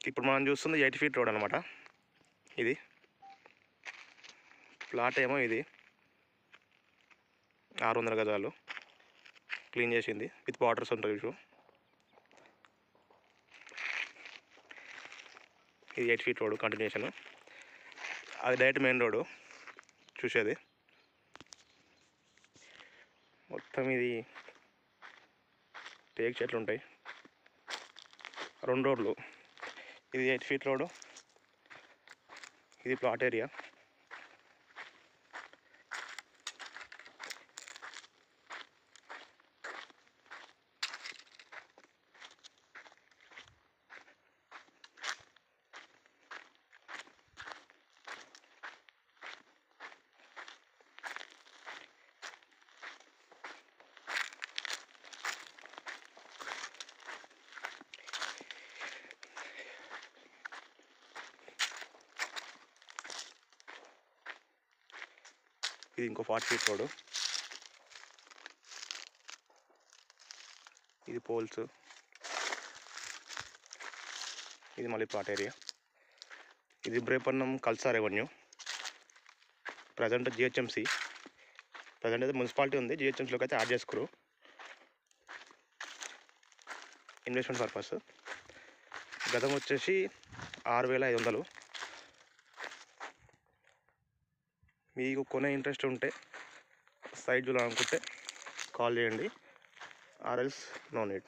ఇప్పుడు మనం చూస్తుంది 8 ఫీట్ రోడ్ అనమాట. ఇది ప్లాట్ ఏమో ఇది 600 గజాలు క్లీన్ చేసింది విత్ వాటర్స్ ఉంటుంది చూడు. ఇది 8 ఫీట్ రోడ్ కంటిన్యూషన్. అది డైరెక్ట్ మెయిన్ రోడ్డు చూసేది. మొత్తం ఇది టేక్ చెట్లు ఉంటాయి. 2 రోడ్లు. ఇది 8 ఫీట్ రోడ్డు. ఇది ప్లాట్ ఏరియా. ఇది ఇంకో 40 ఫీట్ రోడ్డు. ఇది పోల్స్. ఇది మళ్ళీ ప్లాట్ ఏరియా. ఇది Ibrahimpatnam Khalsa revenue. Present GHMC. Present అయితే మున్సిపాలిటీ ఉంది, జిహెచ్ఎంసీలోకి అయితే యాడ్ చేసుకోరు ఇన్వెస్ట్మెంట్ పర్పస్. గతం వచ్చేసి 6500. మీకు కొనే ఇంట్రెస్ట్ ఉంటే సైట్ చూడాలనుకుంటే కాల్ చేయండి, ఆర్ఎల్స్ నో నీడ్.